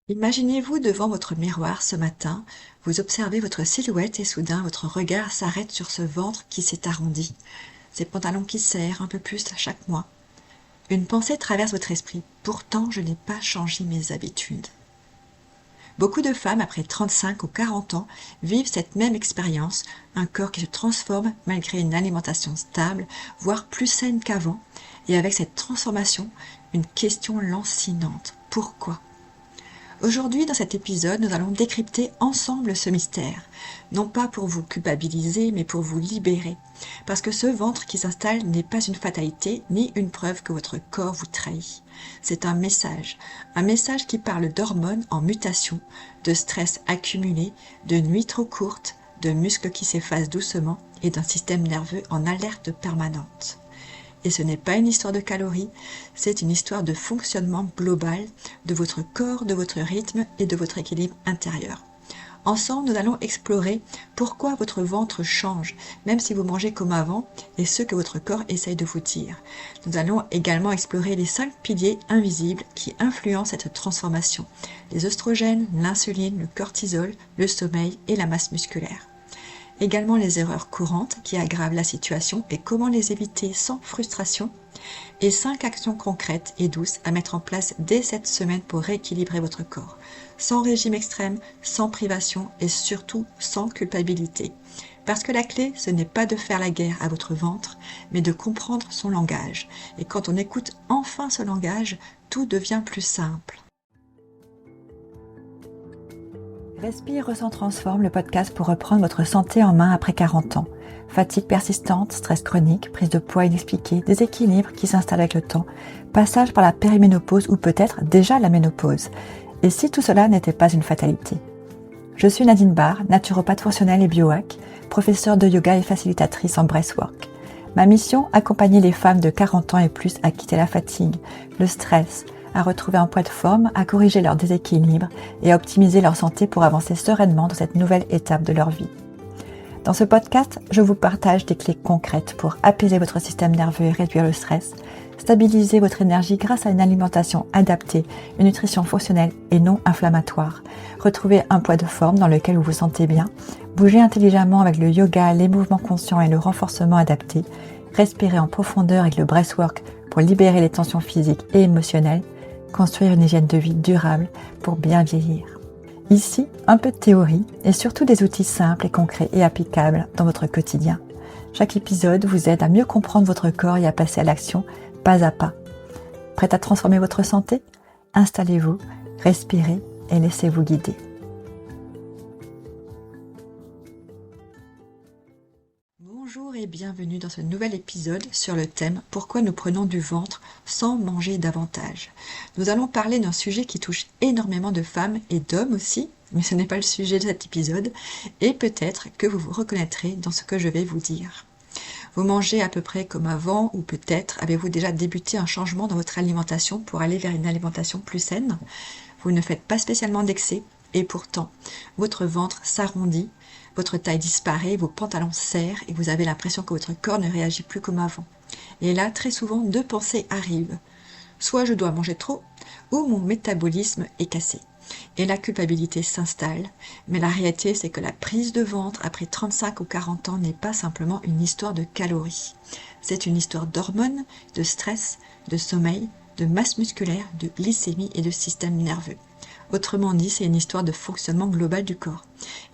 Imaginez-vous devant votre miroir ce matin, vous observez votre silhouette et soudain votre regard s'arrête sur ce ventre qui s'est arrondi, ces pantalons qui serrent un peu plus à chaque mois. Une pensée traverse votre esprit, pourtant je n'ai pas changé mes habitudes. Beaucoup de femmes après 35 ou 40 ans vivent cette même expérience, un corps qui se transforme malgré une alimentation stable, voire plus saine qu'avant, et avec cette transformation, une question lancinante. Pourquoi ? Aujourd'hui, dans cet épisode, nous allons décrypter ensemble ce mystère. Non pas pour vous culpabiliser, mais pour vous libérer. Parce que ce ventre qui s'installe n'est pas une fatalité, ni une preuve que votre corps vous trahit. C'est un message qui parle d'hormones en mutation, de stress accumulé, de nuits trop courtes, de muscles qui s'effacent doucement et d'un système nerveux en alerte permanente. Et ce n'est pas une histoire de calories, c'est une histoire de fonctionnement global de votre corps, de votre rythme et de votre équilibre intérieur. Ensemble, nous allons explorer pourquoi votre ventre change, même si vous mangez comme avant, et ce que votre corps essaye de vous dire. Nous allons également explorer les 5 piliers invisibles qui influencent cette transformation. Les oestrogènes, l'insuline, le cortisol, le sommeil et la masse musculaire. Également les erreurs courantes qui aggravent la situation et comment les éviter sans frustration, et 5 actions concrètes et douces à mettre en place dès cette semaine pour rééquilibrer votre corps, sans régime extrême, sans privation et surtout sans culpabilité. Parce que la clé, ce n'est pas de faire la guerre à votre ventre, mais de comprendre son langage. Et quand on écoute enfin ce langage, tout devient plus simple. Respire, ressens, transforme, le podcast pour reprendre votre santé en main après 40 ans. Fatigue persistante, stress chronique, prise de poids inexpliquée, déséquilibre qui s'installe avec le temps, passage par la périménopause ou peut-être déjà la ménopause. Et si tout cela n'était pas une fatalité ? Je suis Nadine Barr, naturopathe fonctionnelle et biohack, professeure de yoga et facilitatrice en breathwork. Ma mission, accompagner les femmes de 40 ans et plus à quitter la fatigue, le stress, à retrouver un poids de forme, à corriger leur déséquilibre et à optimiser leur santé pour avancer sereinement dans cette nouvelle étape de leur vie. Dans ce podcast, je vous partage des clés concrètes pour apaiser votre système nerveux et réduire le stress, stabiliser votre énergie grâce à une alimentation adaptée, une nutrition fonctionnelle et non inflammatoire, retrouver un poids de forme dans lequel vous vous sentez bien, bouger intelligemment avec le yoga, les mouvements conscients et le renforcement adapté, respirer en profondeur avec le breathwork pour libérer les tensions physiques et émotionnelles, construire une hygiène de vie durable pour bien vieillir. Ici, un peu de théorie et surtout des outils simples et concrets et applicables dans votre quotidien. Chaque épisode vous aide à mieux comprendre votre corps et à passer à l'action pas à pas. Prête à transformer votre santé ? Installez-vous, respirez et laissez-vous guider. Bonjour et bienvenue dans ce nouvel épisode sur le thème « Pourquoi nous prenons du ventre sans manger davantage ?» Nous allons parler d'un sujet qui touche énormément de femmes et d'hommes aussi, mais ce n'est pas le sujet de cet épisode, et peut-être que vous vous reconnaîtrez dans ce que je vais vous dire. Vous mangez à peu près comme avant, ou peut-être avez-vous déjà débuté un changement dans votre alimentation pour aller vers une alimentation plus saine. Vous ne faites pas spécialement d'excès, et pourtant, votre ventre s'arrondit, votre taille disparaît, vos pantalons serrent et vous avez l'impression que votre corps ne réagit plus comme avant. Et là, très souvent, 2 pensées arrivent. Soit je dois manger trop, ou mon métabolisme est cassé. Et la culpabilité s'installe. Mais la réalité, c'est que la prise de ventre après 35 ou 40 ans n'est pas simplement une histoire de calories. C'est une histoire d'hormones, de stress, de sommeil, de masse musculaire, de glycémie et de système nerveux. Autrement dit, c'est une histoire de fonctionnement global du corps.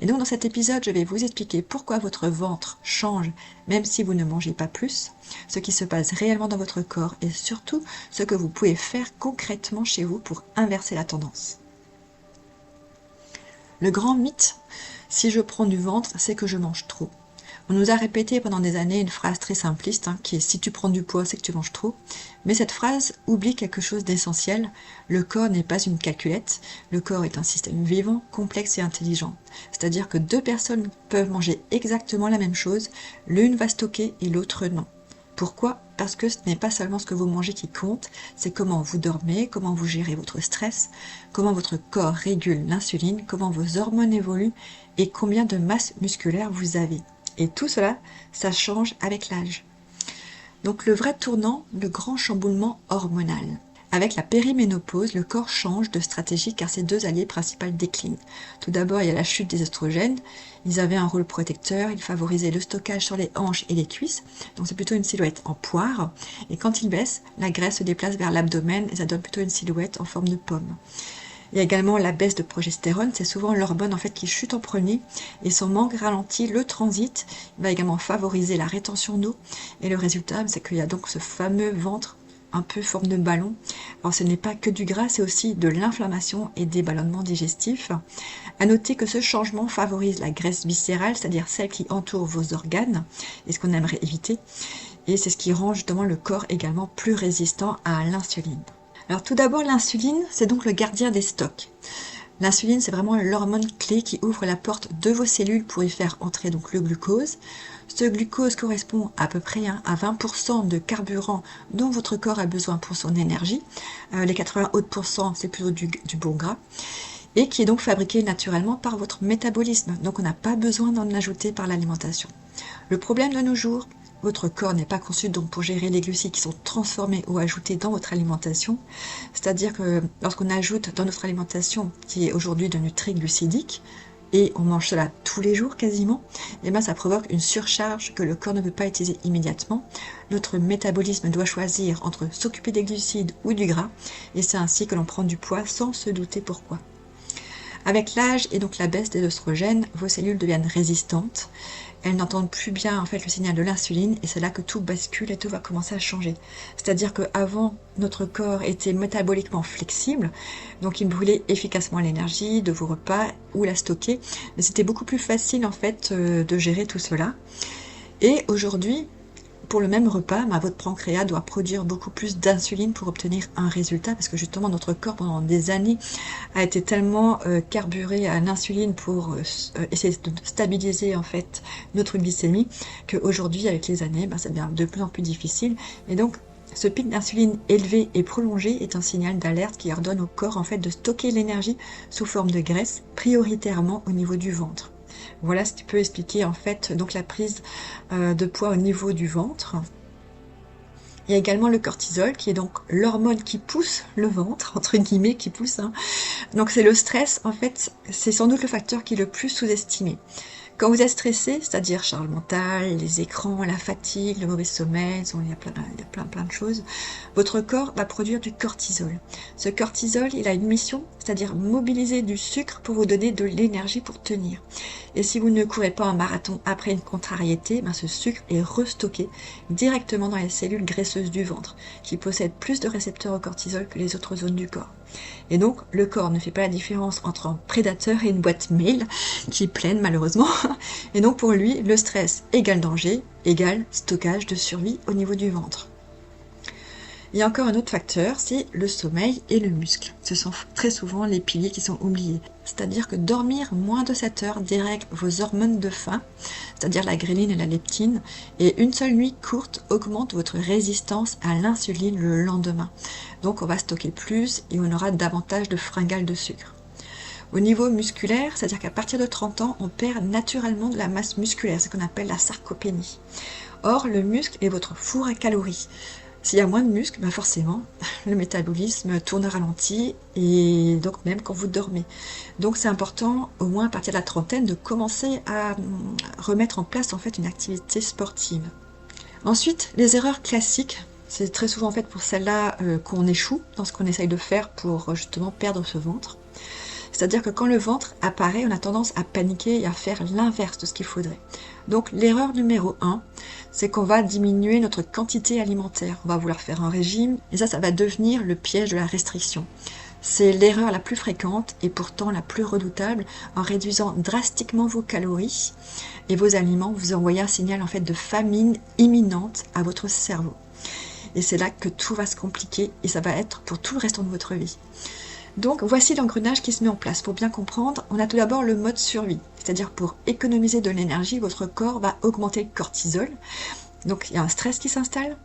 Et donc dans cet épisode, je vais vous expliquer pourquoi votre ventre change même si vous ne mangez pas plus, ce qui se passe réellement dans votre corps et surtout ce que vous pouvez faire concrètement chez vous pour inverser la tendance. Le grand mythe, si je prends du ventre, c'est que je mange trop. On nous a répété pendant des années une phrase très simpliste qui est « si tu prends du poids, c'est que tu manges trop ». Mais cette phrase oublie quelque chose d'essentiel. Le corps n'est pas une calculette. Le corps est un système vivant, complexe et intelligent. C'est-à-dire que 2 personnes peuvent manger exactement la même chose. L'une va stocker et l'autre non. Pourquoi ? Parce que ce n'est pas seulement ce que vous mangez qui compte, c'est comment vous dormez, comment vous gérez votre stress, comment votre corps régule l'insuline, comment vos hormones évoluent et combien de masse musculaire vous avez. Et tout cela, ça change avec l'âge. Donc le vrai tournant, le grand chamboulement hormonal. Avec la périménopause, le corps change de stratégie car ses deux alliés principaux déclinent. Tout d'abord, il y a la chute des oestrogènes. Ils avaient un rôle protecteur, ils favorisaient le stockage sur les hanches et les cuisses. Donc c'est plutôt une silhouette en poire. Et quand ils baissent, la graisse se déplace vers l'abdomen et ça donne plutôt une silhouette en forme de pomme. Il y a également la baisse de progestérone, c'est souvent l'hormone en fait qui chute en premier et son manque ralentit le transit. Il va également favoriser la rétention d'eau et le résultat, c'est qu'il y a donc ce fameux ventre un peu forme de ballon. Alors ce n'est pas que du gras, c'est aussi de l'inflammation et des ballonnements digestifs. À noter que ce changement favorise la graisse viscérale, c'est-à-dire celle qui entoure vos organes, et ce qu'on aimerait éviter. Et c'est ce qui rend justement le corps également plus résistant à l'insuline. Alors tout d'abord, l'insuline, c'est donc le gardien des stocks. L'insuline, c'est vraiment l'hormone clé qui ouvre la porte de vos cellules pour y faire entrer donc le glucose. Ce glucose correspond à peu près à 20% de carburant dont votre corps a besoin pour son énergie. Les 80 autres pourcents, c'est plutôt du bon gras. Et qui est donc fabriqué naturellement par votre métabolisme. Donc on n'a pas besoin d'en ajouter par l'alimentation. Le problème de nos jours, votre corps n'est pas conçu donc pour gérer les glucides qui sont transformés ou ajoutés dans votre alimentation. C'est-à-dire que lorsqu'on ajoute dans notre alimentation, qui est aujourd'hui devenue triglucidique, et on mange cela tous les jours quasiment, et bien ça provoque une surcharge que le corps ne peut pas utiliser immédiatement. Notre métabolisme doit choisir entre s'occuper des glucides ou du gras, et c'est ainsi que l'on prend du poids sans se douter pourquoi. Avec l'âge et donc la baisse des oestrogènes, vos cellules deviennent résistantes. Elles n'entendent plus bien en fait le signal de l'insuline et c'est là que tout bascule et tout va commencer à changer. C'est-à-dire qu'avant, notre corps était métaboliquement flexible, donc il brûlait efficacement l'énergie de vos repas ou la stocker, mais c'était beaucoup plus facile en fait de gérer tout cela. Et aujourd'hui, pour le même repas, votre pancréas doit produire beaucoup plus d'insuline pour obtenir un résultat, parce que justement notre corps pendant des années a été tellement carburé à l'insuline pour essayer de stabiliser en fait notre glycémie, qu'aujourd'hui avec les années, ça devient de plus en plus difficile. Et donc ce pic d'insuline élevé et prolongé est un signal d'alerte qui ordonne au corps en fait de stocker l'énergie sous forme de graisse, prioritairement au niveau du ventre. Voilà ce qui peut expliquer en fait donc la prise de poids au niveau du ventre. Il y a également le cortisol qui est donc l'hormone qui pousse le ventre, entre guillemets, qui pousse. Donc c'est le stress, en fait, c'est sans doute le facteur qui est le plus sous-estimé. Quand vous êtes stressé, c'est-à-dire charge mentale, les écrans, la fatigue, le mauvais sommeil, il y a plein de choses, votre corps va produire du cortisol. Ce cortisol, il a une mission, c'est-à-dire mobiliser du sucre pour vous donner de l'énergie pour tenir. Et si vous ne courez pas un marathon après une contrariété, ce sucre est restocké directement dans les cellules graisseuses du ventre, qui possèdent plus de récepteurs au cortisol que les autres zones du corps. Et donc, le corps ne fait pas la différence entre un prédateur et une boîte mail, qui est pleine malheureusement. Et donc pour lui, le stress égale danger, égale stockage de survie au niveau du ventre. Il y a encore un autre facteur, c'est le sommeil et le muscle. Ce sont très souvent les piliers qui sont oubliés. C'est-à-dire que dormir moins de 7 heures dérègle vos hormones de faim, c'est-à-dire la gréline et la leptine, et une seule nuit courte augmente votre résistance à l'insuline le lendemain. Donc on va stocker plus et on aura davantage de fringales de sucre. Au niveau musculaire, c'est-à-dire qu'à partir de 30 ans, on perd naturellement de la masse musculaire, ce qu'on appelle la sarcopénie. Or, le muscle est votre four à calories. S'il y a moins de muscles, forcément, le métabolisme tourne au ralenti, et donc même quand vous dormez. Donc c'est important, au moins à partir de la trentaine, de commencer à remettre en place en fait une activité sportive. Ensuite, les erreurs classiques, c'est très souvent en fait pour celles-là qu'on échoue dans ce qu'on essaye de faire pour justement perdre ce ventre. C'est-à-dire que quand le ventre apparaît, on a tendance à paniquer et à faire l'inverse de ce qu'il faudrait. Donc l'erreur numéro 1, c'est qu'on va diminuer notre quantité alimentaire. On va vouloir faire un régime et ça va devenir le piège de la restriction. C'est l'erreur la plus fréquente et pourtant la plus redoutable. En réduisant drastiquement vos calories et vos aliments, vous envoyez un signal en fait de famine imminente à votre cerveau. Et c'est là que tout va se compliquer et ça va être pour tout le restant de votre vie. Donc voici l'engrenage qui se met en place. Pour bien comprendre, on a tout d'abord le mode survie, c'est-à-dire pour économiser de l'énergie, votre corps va augmenter le cortisol, donc il y a un stress qui s'installe,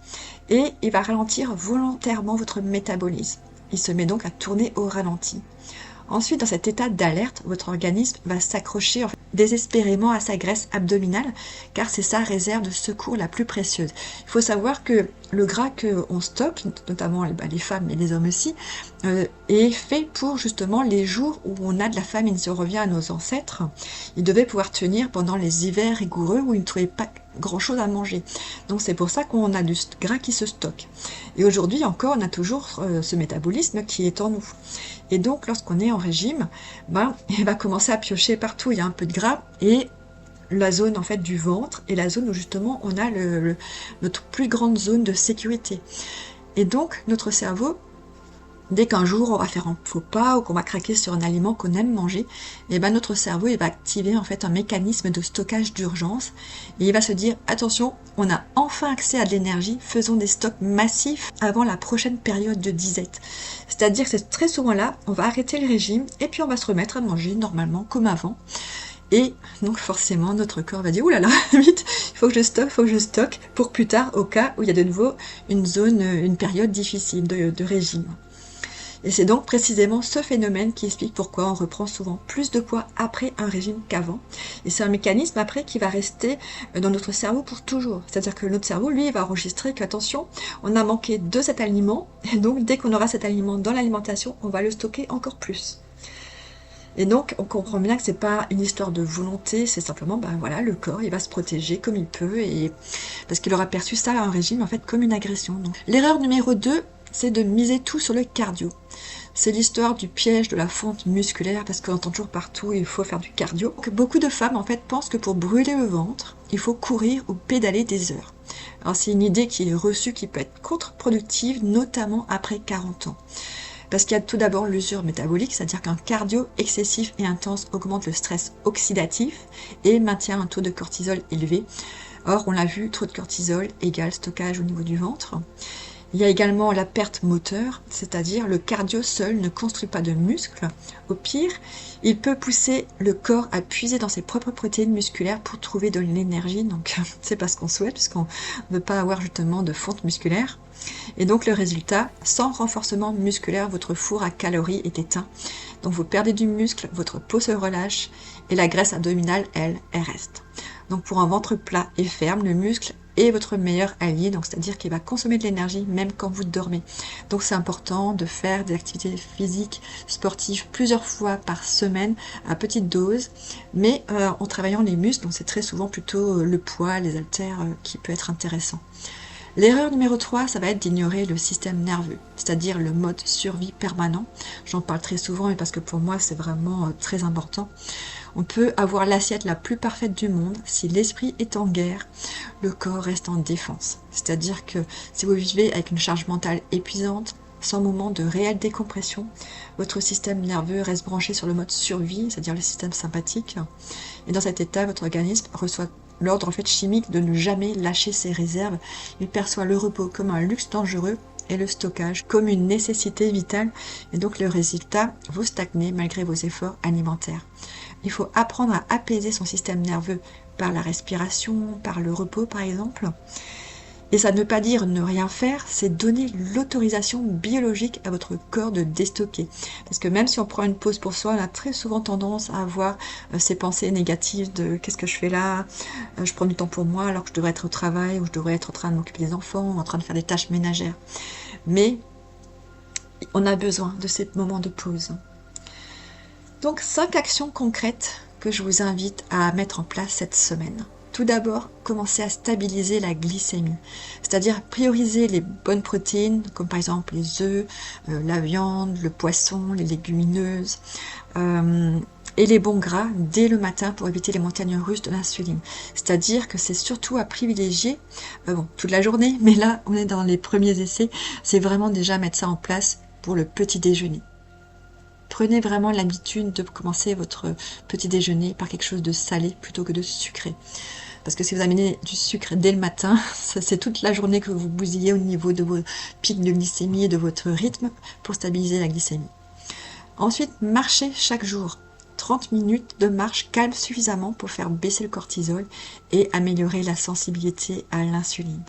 et il va ralentir volontairement votre métabolisme. Il se met donc à tourner au ralenti. Ensuite, dans cet état d'alerte, votre organisme va s'accrocher désespérément à sa graisse abdominale, car c'est sa réserve de secours la plus précieuse. Il faut savoir que le gras qu'on stocke, notamment les femmes mais les hommes aussi, est fait pour justement les jours où on a de la famine. Si on revient à nos ancêtres, ils devaient pouvoir tenir pendant les hivers rigoureux où ils ne trouvaient pas grand chose à manger. Donc c'est pour ça qu'on a du gras qui se stocke. Et aujourd'hui encore, on a toujours ce métabolisme qui est en nous. Et donc lorsqu'on est en régime, il va commencer à piocher partout, il y a un peu de gras, et la zone en fait du ventre est la zone où justement on a notre plus grande zone de sécurité. Et donc notre cerveau, dès qu'un jour on va faire un faux pas ou qu'on va craquer sur un aliment qu'on aime manger, et notre cerveau il va activer en fait un mécanisme de stockage d'urgence et il va se dire attention, on a enfin accès à de l'énergie, faisons des stocks massifs avant la prochaine période de disette. C'est-à-dire que c'est très souvent là, on va arrêter le régime et puis on va se remettre à manger normalement comme avant. Et donc forcément notre corps va dire ouh là là, vite, il faut que je stocke pour plus tard au cas où il y a de nouveau une période difficile de régime. Et c'est donc précisément ce phénomène qui explique pourquoi on reprend souvent plus de poids après un régime qu'avant. Et c'est un mécanisme après qui va rester dans notre cerveau pour toujours. C'est-à-dire que notre cerveau, lui, va enregistrer qu'attention, on a manqué de cet aliment, et donc dès qu'on aura cet aliment dans l'alimentation, on va le stocker encore plus. Et donc, on comprend bien que c'est pas une histoire de volonté, c'est simplement, le corps, il va se protéger comme il peut, et parce qu'il aura perçu ça, un régime, en fait, comme une agression. Donc, l'erreur numéro 2, c'est de miser tout sur le cardio. C'est l'histoire du piège de la fonte musculaire, parce qu'on entend toujours partout, il faut faire du cardio. Donc, beaucoup de femmes, en fait, pensent que pour brûler le ventre, il faut courir ou pédaler des heures. Alors, c'est une idée qui est reçue, qui peut être contre-productive, notamment après 40 ans. Parce qu'il y a tout d'abord l'usure métabolique, c'est-à-dire qu'un cardio excessif et intense augmente le stress oxydatif et maintient un taux de cortisol élevé. Or, on l'a vu, trop de cortisol égale stockage au niveau du ventre. Il y a également la perte moteur, c'est-à-dire le cardio seul ne construit pas de muscles. Au pire, il peut pousser le corps à puiser dans ses propres protéines musculaires pour trouver de l'énergie. Donc, c'est pas ce qu'on souhaite, puisqu'on ne veut pas avoir justement de fonte musculaire. Et donc le résultat, sans renforcement musculaire, votre four à calories est éteint. Donc vous perdez du muscle, votre peau se relâche et la graisse abdominale, elle reste. Donc pour un ventre plat et ferme, le muscle est votre meilleur allié, donc c'est-à-dire qu'il va consommer de l'énergie même quand vous dormez. Donc c'est important de faire des activités physiques, sportives plusieurs fois par semaine à petite dose, mais en travaillant les muscles, donc c'est très souvent plutôt le poids, les haltères qui peut être intéressant. L'erreur numéro 3, ça va être d'ignorer le système nerveux, c'est-à-dire le mode survie permanent. J'en parle très souvent, mais parce que pour moi, c'est vraiment très important. On peut avoir l'assiette la plus parfaite du monde. Si l'esprit est en guerre, le corps reste en défense. C'est-à-dire que si vous vivez avec une charge mentale épuisante, sans moment de réelle décompression, votre système nerveux reste branché sur le mode survie, c'est-à-dire le système sympathique. Et dans cet état, votre organisme reçoit l'ordre chimique de ne jamais lâcher ses réserves. Il perçoit le repos comme un luxe dangereux et le stockage comme une nécessité vitale. Et donc le résultat, vous stagnez malgré vos efforts alimentaires. Il faut apprendre à apaiser son système nerveux par la respiration, par le repos par exemple. Et ça ne veut pas dire ne rien faire, c'est donner l'autorisation biologique à votre corps de déstocker. Parce que même si on prend une pause pour soi, on a très souvent tendance à avoir ces pensées négatives de qu'est-ce que je fais là, je prends du temps pour moi alors que je devrais être au travail, ou je devrais être en train de m'occuper des enfants, ou en train de faire des tâches ménagères. Mais on a besoin de ces moments de pause. Donc 5 actions concrètes que je vous invite à mettre en place cette semaine. Tout d'abord, commencez à stabiliser la glycémie, c'est-à-dire prioriser les bonnes protéines, comme par exemple les œufs, la viande, le poisson, les légumineuses, et les bons gras dès le matin pour éviter les montagnes russes de l'insuline. C'est-à-dire que c'est surtout à privilégier, toute la journée, mais là, on est dans les premiers essais, c'est vraiment déjà mettre ça en place pour le petit déjeuner. Prenez vraiment l'habitude de commencer votre petit déjeuner par quelque chose de salé plutôt que de sucré. Parce que si vous amenez du sucre dès le matin, c'est toute la journée que vous bousillez au niveau de vos pics de glycémie et de votre rythme pour stabiliser la glycémie. Ensuite, marchez chaque jour. 30 minutes de marche calme suffisamment pour faire baisser le cortisol et améliorer la sensibilité à l'insuline.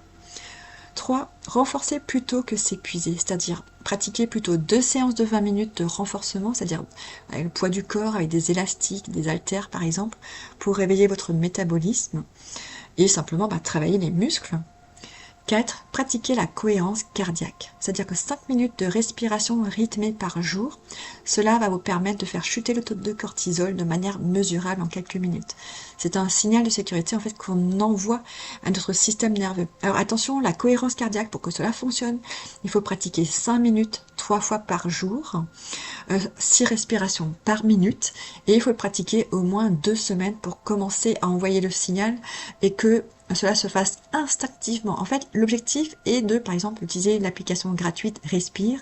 3. Renforcer plutôt que s'épuiser, c'est-à-dire pratiquer plutôt 2 séances de 20 minutes de renforcement, c'est-à-dire avec le poids du corps, avec des élastiques, des haltères par exemple, pour réveiller votre métabolisme et simplement travailler les muscles. 4. Pratiquer la cohérence cardiaque. C'est-à-dire que 5 minutes de respiration rythmée par jour, cela va vous permettre de faire chuter le taux de cortisol de manière mesurable en quelques minutes. C'est un signal de sécurité en fait qu'on envoie à notre système nerveux. Alors attention, la cohérence cardiaque, pour que cela fonctionne, il faut pratiquer 5 minutes 3 fois par jour, 6 respirations par minute, et il faut le pratiquer au moins 2 semaines pour commencer à envoyer le signal et que cela se fasse instinctivement. En fait, l'objectif est de, par exemple, utiliser l'application gratuite Respire,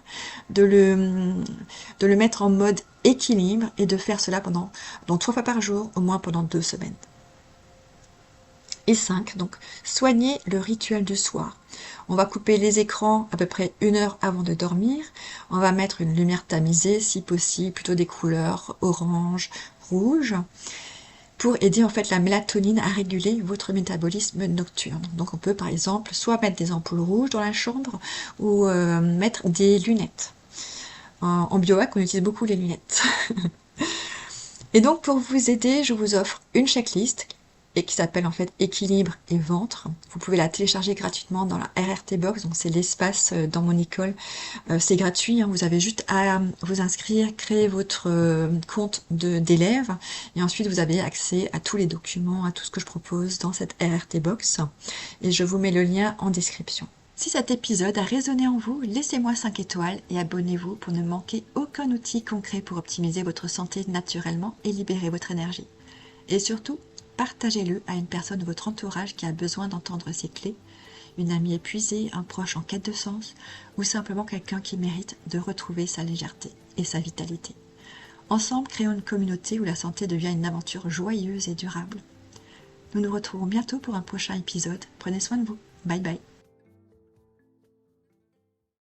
de le mettre en mode équilibre et de faire cela donc 3 fois par jour, au moins pendant 2 semaines. Et 5, donc soigner le rituel du soir. On va couper les écrans à peu près 1 heure avant de dormir. On va mettre une lumière tamisée, si possible, plutôt des couleurs orange, rouge, pour aider en fait la mélatonine à réguler votre métabolisme nocturne. Donc on peut par exemple soit mettre des ampoules rouges dans la chambre ou mettre des lunettes. En biohack, on utilise beaucoup les lunettes. Et donc pour vous aider, je vous offre une checklist et qui s'appelle en fait équilibre et ventre. Vous pouvez la télécharger gratuitement dans la RRT Box, donc c'est l'espace dans mon école. C'est gratuit, hein, vous avez juste à vous inscrire, créer votre compte d'élève et ensuite vous avez accès à tous les documents, à tout ce que je propose dans cette RRT Box et je vous mets le lien en description. Si cet épisode a résonné en vous, laissez-moi 5 étoiles et abonnez-vous pour ne manquer aucun outil concret pour optimiser votre santé naturellement et libérer votre énergie. Et surtout, partagez-le à une personne de votre entourage qui a besoin d'entendre ces clés, une amie épuisée, un proche en quête de sens, ou simplement quelqu'un qui mérite de retrouver sa légèreté et sa vitalité. Ensemble, créons une communauté où la santé devient une aventure joyeuse et durable. Nous nous retrouvons bientôt pour un prochain épisode. Prenez soin de vous. Bye bye.